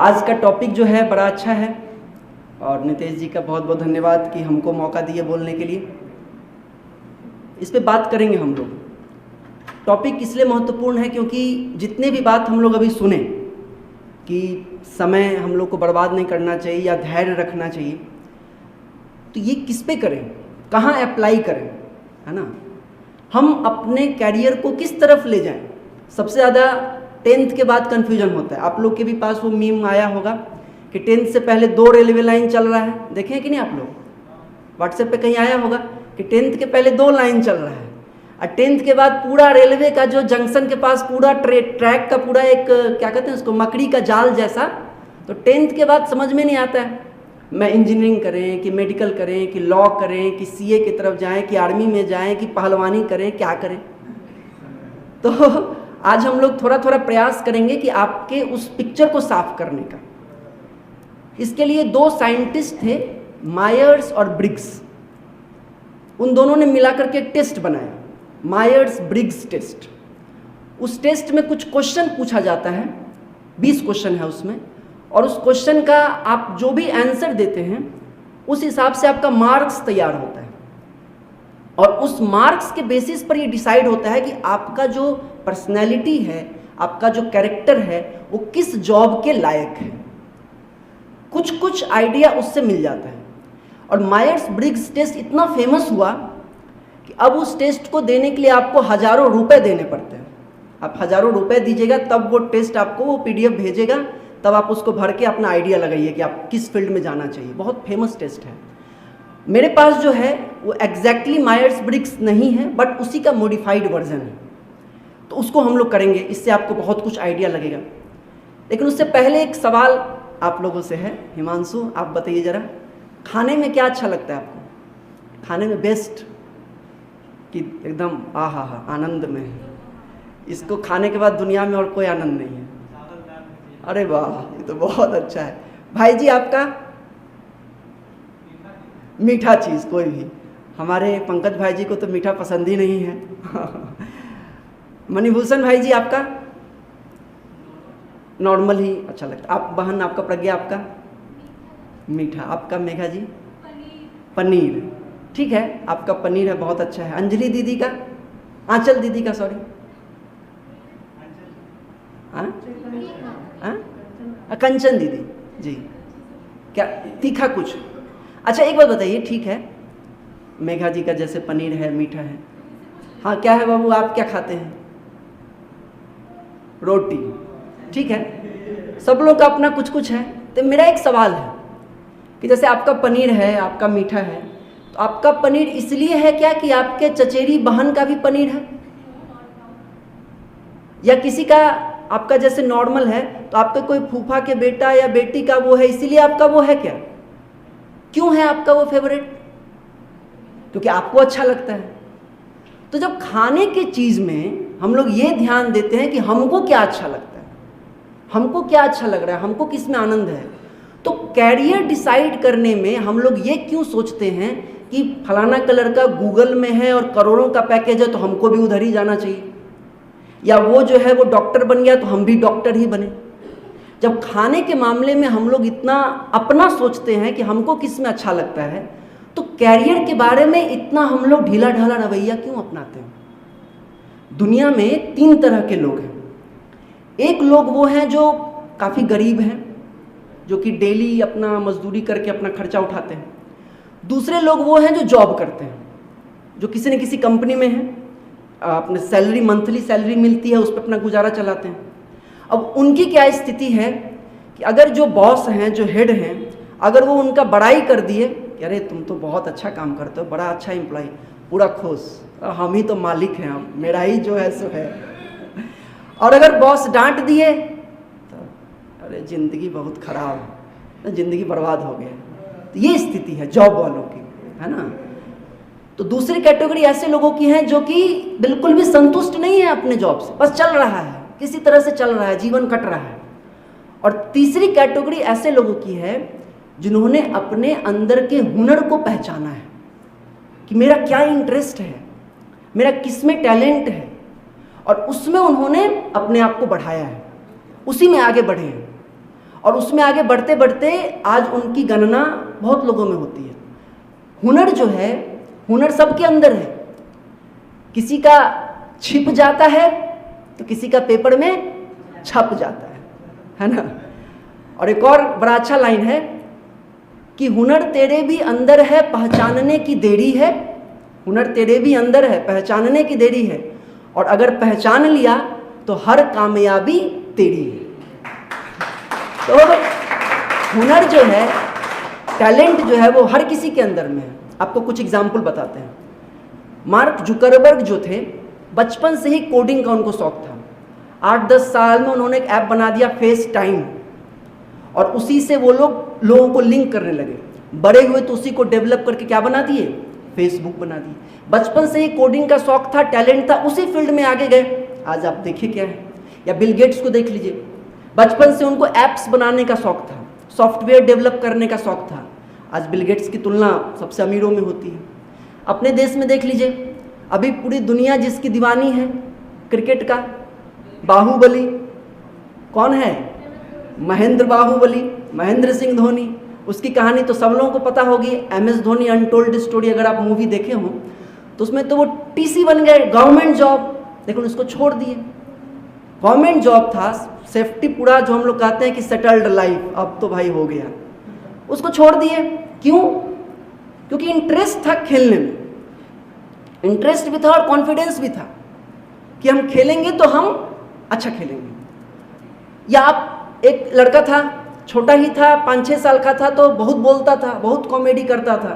आज का टॉपिक जो है बड़ा अच्छा है और नितेश जी का बहुत बहुत धन्यवाद कि हमको मौका दिए बोलने के लिए। इस पे बात करेंगे हम लोग। टॉपिक इसलिए महत्वपूर्ण है क्योंकि जितने भी बात हम लोग अभी सुने कि समय हम लोग को बर्बाद नहीं करना चाहिए या धैर्य रखना चाहिए, तो ये किस पे करें, कहाँ अप्लाई करें, है ना। हम अपने कैरियर को किस तरफ ले जाएं। सबसे ज़्यादा 10th के बाद कन्फ्यूजन होता है। आप लोग के भी पास वो मीम आया होगा कि 10th से पहले 2 रेलवे लाइन चल रहा है, देखें हैं कि नहीं आप लोग, व्हाट्सएप पे कहीं आया होगा कि 10th के पहले 2 लाइन चल रहा है और 10th के बाद पूरा रेलवे का जो जंक्शन के पास पूरा ट्रैक का पूरा एक क्या कहते हैं उसको, मकड़ी का जाल जैसा। तो 10th के बाद समझ में नहीं आता है मैं इंजीनियरिंग करें कि मेडिकल करें कि लॉ करें कि सीए की तरफ जाएं कि आर्मी में जाएं कि पहलवानी करें, क्या करें। तो आज हम लोग थोड़ा थोड़ा प्रयास करेंगे कि आपके उस पिक्चर को साफ करने का। इसके लिए 2 साइंटिस्ट थे, मायर्स और ब्रिग्स। उन दोनों ने मिलाकर के एक टेस्ट बनाया, मायर्स ब्रिग्स टेस्ट। उस टेस्ट में कुछ क्वेश्चन पूछा जाता है, 20 क्वेश्चन है उसमें, और उस क्वेश्चन का आप जो भी आंसर देते हैं उस हिसाब से आपका मार्क्स तैयार होता है और उस मार्क्स के बेसिस पर ये डिसाइड होता है कि आपका जो पर्सनैलिटी है, आपका जो कैरेक्टर है, वो किस जॉब के लायक है। कुछ कुछ आइडिया उससे मिल जाता है। और मायर्स ब्रिग्स टेस्ट इतना फेमस हुआ कि अब उस टेस्ट को देने के लिए आपको हज़ारों रुपए देने पड़ते हैं। आप हज़ारों रुपए दीजिएगा तब वो टेस्ट आपको वो PDF भेजेगा, तब आप उसको भर के अपना आइडिया लगाइए कि आप किस फील्ड में जाना चाहिए। बहुत फेमस टेस्ट है। मेरे पास जो है वो एग्जैक्टली मायर्स ब्रिग्स नहीं है, बट उसी का मॉडिफाइड वर्जन है, तो उसको हम लोग करेंगे। इससे आपको बहुत कुछ आइडिया लगेगा। लेकिन उससे पहले एक सवाल आप लोगों से है। हिमांशु, आप बताइए ज़रा, खाने में क्या अच्छा लगता है आपको? खाने में बेस्ट कि एकदम आहा हा आनंद में है, इसको खाने के बाद दुनिया में और कोई आनंद नहीं है? अरे वाह, ये तो बहुत अच्छा है। भाई जी आपका? मीठा चीज़ कोई भी। हमारे पंकज भाई जी को तो मीठा पसंद ही नहीं है। मणिभूषण भाई जी आपका? नॉर्मल ही अच्छा लगता। आप बहन, आपका प्रज्ञा, आपका? मीठा। आपका मेघा जी? पनीर। ठीक है, आपका पनीर है, बहुत अच्छा है। अंजलि दीदी का? आंचल दीदी का, सॉरी, कंचन दीदी जी, क्या तीखा कुछ? अच्छा एक बात बताइए, ठीक है, मेघा जी का जैसे पनीर है, मीठा है। हाँ, क्या है बाबू, आप क्या खाते हैं? रोटी। ठीक है, सब लोग का अपना कुछ कुछ है। तो मेरा एक सवाल है कि जैसे आपका पनीर है, आपका मीठा है, तो आपका पनीर इसलिए है क्या कि आपके चचेरी बहन का भी पनीर है, या किसी का आपका जैसे नॉर्मल है तो आपका कोई फूफा के बेटा या बेटी का वो है, इसीलिए आपका वो है क्या? क्यों है आपका वो फेवरेट? क्योंकि आपको अच्छा लगता है। तो जब खाने की चीज़ में हम लोग ये ध्यान देते हैं कि हमको क्या अच्छा लगता है, हमको क्या अच्छा लग रहा है, हमको किस में आनंद है, तो कैरियर डिसाइड करने में हम लोग ये क्यों सोचते हैं कि फलाना कलर का गूगल में है और करोड़ों का पैकेज है तो हमको भी उधर ही जाना चाहिए, या वो जो है वो डॉक्टर बन गया तो हम भी डॉक्टर ही बने। जब खाने के मामले में हम लोग इतना अपना सोचते हैं कि हमको किस में अच्छा लगता है, तो कैरियर के बारे में इतना हम लोग ढीला ढाला रवैया क्यों अपनाते हैं? दुनिया में 3 तरह के लोग हैं। एक लोग वो हैं जो काफ़ी गरीब हैं, जो कि डेली अपना मजदूरी करके अपना खर्चा उठाते हैं। दूसरे लोग वो हैं जो जॉब करते हैं, जो किसी न किसी कंपनी में हैं, अपने सैलरी, मंथली सैलरी मिलती है, उस पर अपना गुजारा चलाते हैं। अब उनकी क्या स्थिति है कि अगर जो बॉस हैं, जो हेड हैं, अगर वो उनका बड़ाई कर दिए कि अरे तुम तो बहुत अच्छा काम करते हो, बड़ा अच्छा एम्प्लॉय, पूरा खुश, हम ही तो मालिक हैं, अब मेरा ही जो है सो है। और अगर बॉस डांट दिए तो अरे ज़िंदगी बहुत ख़राब है, ज़िंदगी बर्बाद हो गया। तो ये स्थिति है जॉब वालों की, है ना। तो दूसरी कैटेगरी ऐसे लोगों की है जो कि बिल्कुल भी संतुष्ट नहीं है अपने जॉब से, बस चल रहा है, किसी तरह से चल रहा है, जीवन कट रहा है। और तीसरी कैटेगरी ऐसे लोगों की है जिन्होंने अपने अंदर के हुनर को पहचाना है कि मेरा क्या इंटरेस्ट है, मेरा किस में टैलेंट है, और उसमें उन्होंने अपने आप को बढ़ाया है, उसी में आगे बढ़े हैं। और उसमें आगे बढ़ते बढ़ते आज उनकी गणना बहुत लोगों में होती है। हुनर जो है, हुनर सबके अंदर है, किसी का छिप जाता है तो किसी का पेपर में छप जाता है ना। और एक और बड़ा अच्छा लाइन है कि हुनर तेरे भी अंदर है, पहचानने की देरी है। हुनर तेरे भी अंदर है, पहचानने की देरी है, और अगर पहचान लिया तो हर कामयाबी तेरी है। तो हुनर जो है, टैलेंट जो है, वो हर किसी के अंदर में है। आपको कुछ एग्जाम्पल बताते हैं। मार्क जुकरबर्ग जो थे, बचपन से ही कोडिंग का उनको शौक था। 8-10 साल में उन्होंने एक ऐप बना दिया, फेस टाइम, और उसी से वो लोगों को लिंक करने लगे। बड़े हुए तो उसी को डेवलप करके क्या बना दिए, फेसबुक बना दिए। बचपन से ही कोडिंग का शौक था, टैलेंट था, उसी फील्ड में आगे गए। आज आप देखिए क्या है। या बिल गेट्स को देख लीजिए, बचपन से उनको ऐप्स बनाने का शौक था, सॉफ्टवेयर डेवलप करने का शौक था। आज बिल गेट्स की तुलना सबसे अमीरों में होती है। अपने देश में देख लीजिए, अभी पूरी दुनिया जिसकी दीवानी है क्रिकेट का, बाहुबली कौन है, महेंद्र बाहुबली, महेंद्र सिंह धोनी। उसकी कहानी तो सब लोगों को पता होगी, MS धोनी अनटोल्ड स्टोरी। अगर आप मूवी देखे हो तो उसमें तो वो TC बन गए, गवर्नमेंट जॉब, लेकिन उसको छोड़ दिए। गवर्नमेंट जॉब था, सेफ्टी पूरा, जो हम लोग कहते हैं कि सेटल्ड लाइफ, अब तो भाई हो गया, उसको छोड़ दिए। क्यों? क्योंकि इंटरेस्ट था खेलने में, इंटरेस्ट भी था और कॉन्फिडेंस भी था कि हम खेलेंगे तो हम अच्छा खेलेंगे। या आप, एक लड़का था, छोटा ही था, 5-6 साल का था, तो बहुत बोलता था, बहुत कॉमेडी करता था।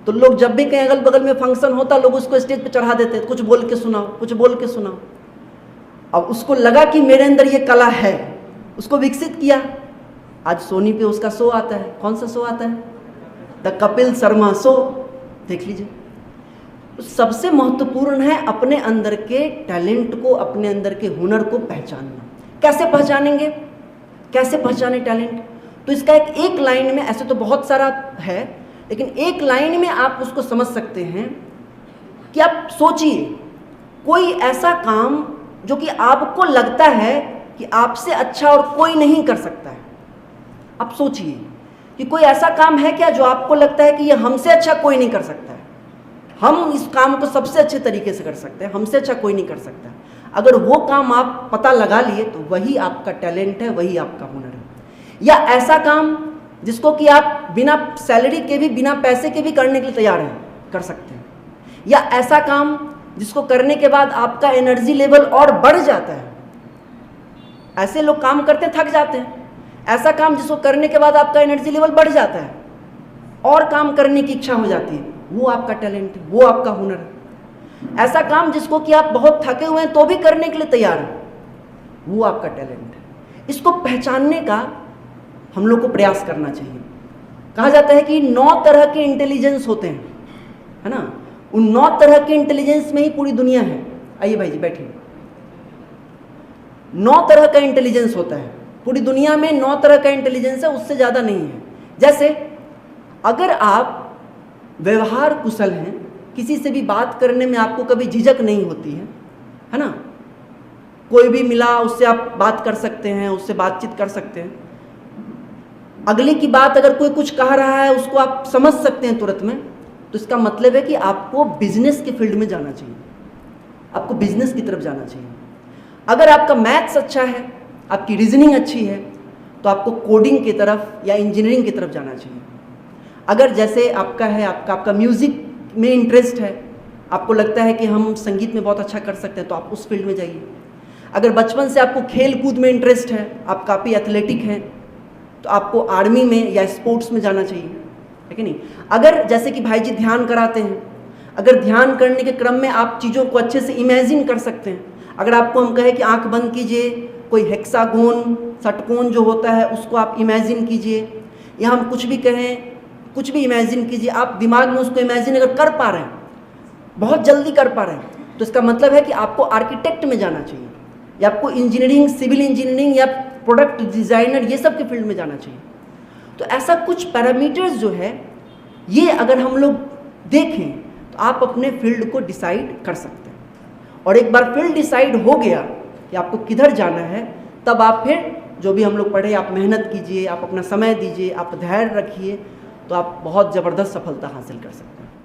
तो लोग जब भी कहीं अगल बगल में फंक्शन होता, लोग उसको स्टेज पे चढ़ा देते, कुछ बोल के सुनाओ, कुछ बोल के सुनाओ। अब उसको लगा कि मेरे अंदर ये कला है, उसको विकसित किया। आज सोनी पे उसका शो आता है। कौन सा शो आता है? द कपिल शर्मा शो, देख लीजिए। तो सबसे महत्वपूर्ण है अपने अंदर के टैलेंट को, अपने अंदर के हुनर को पहचानना। कैसे पहचानेंगे, कैसे पहचाने टैलेंट? तो इसका एक लाइन में, ऐसे तो बहुत सारा है, लेकिन एक लाइन में आप उसको समझ सकते हैं कि आप सोचिए कोई ऐसा काम जो कि आपको लगता है कि आपसे अच्छा और कोई नहीं कर सकता है। आप सोचिए कि कोई ऐसा काम है क्या जो आपको लगता है कि ये हमसे अच्छा कोई नहीं कर सकता है, हम इस काम को सबसे अच्छे तरीके से कर सकते हैं, हमसे अच्छा कोई नहीं कर सकता। अगर वो काम आप पता लगा लिए तो वही आपका टैलेंट है, वही आपका हुनर है। या ऐसा काम जिसको कि आप बिना सैलरी के भी, बिना पैसे के भी करने के लिए तैयार हैं, कर सकते हैं। या ऐसा काम जिसको करने के बाद आपका एनर्जी लेवल और बढ़ जाता है। ऐसे लोग काम करते थक जाते हैं, ऐसा काम जिसको करने के बाद आपका एनर्जी लेवल बढ़ जाता है और काम करने की इच्छा हो जाती है, वो आपका टैलेंट है, वो आपका हुनर है। ऐसा काम जिसको कि आप बहुत थके हुए हैं तो भी करने के लिए तैयार हैं, वो आपका टैलेंट है। इसको पहचानने का हम लोग को प्रयास करना चाहिए। कहा जाता है कि 9 तरह के इंटेलिजेंस होते हैं, है ना। उन 9 तरह के इंटेलिजेंस में ही पूरी दुनिया है। आइए भाई जी बैठिए। 9 तरह का इंटेलिजेंस होता है पूरी दुनिया में, 9 तरह का इंटेलिजेंस है, उससे ज़्यादा नहीं है। जैसे अगर आप व्यवहार कुशल हैं, किसी से भी बात करने में आपको कभी झिझक नहीं होती है ना, कोई भी मिला उससे आप बात कर सकते हैं, उससे बातचीत कर सकते हैं। अगले की बात अगर कोई कुछ कह रहा है उसको आप समझ सकते हैं तुरंत में, तो इसका मतलब है कि आपको बिजनेस के फील्ड में जाना चाहिए, आपको बिजनेस की तरफ जाना चाहिए। अगर आपका मैथ्स अच्छा है, आपकी रीजनिंग अच्छी है, तो आपको कोडिंग की तरफ या इंजीनियरिंग की तरफ जाना चाहिए। अगर जैसे आपका है, आपका म्यूज़िक में इंटरेस्ट है, आपको लगता है कि हम संगीत में बहुत अच्छा कर सकते हैं, तो आप उस फील्ड में जाइए। अगर बचपन से आपको खेल कूद में इंटरेस्ट है, आप काफ़ी एथलेटिक हैं, तो आपको आर्मी में या स्पोर्ट्स में जाना चाहिए, है कि नहीं। अगर जैसे कि भाई जी ध्यान कराते हैं, अगर ध्यान करने के क्रम में आप चीज़ों को अच्छे से इमेजिन कर सकते हैं, अगर आपको हम कहें कि आंख बंद कीजिए, कोई हेक्सागोन, षटकोण जो होता है उसको आप इमेजिन कीजिए, या हम कुछ भी कहें, कुछ भी इमेजिन कीजिए, आप दिमाग में उसको इमेजिन अगर कर पा रहे हैं, बहुत जल्दी कर पा रहे हैं, तो इसका मतलब है कि आपको आर्किटेक्ट में जाना चाहिए, या आपको इंजीनियरिंग, सिविल इंजीनियरिंग या प्रोडक्ट डिज़ाइनर, ये सब के फील्ड में जाना चाहिए। तो ऐसा कुछ पैरामीटर्स जो है, ये अगर हम लोग देखें तो आप अपने फील्ड को डिसाइड कर सकते हैं। और एक बार फील्ड डिसाइड हो गया कि आपको किधर जाना है, तब आप फिर जो भी हम लोग पढ़े, आप मेहनत कीजिए, आप अपना समय दीजिए, आप धैर्य रखिए, तो आप बहुत ज़बरदस्त सफलता हासिल कर सकते हैं।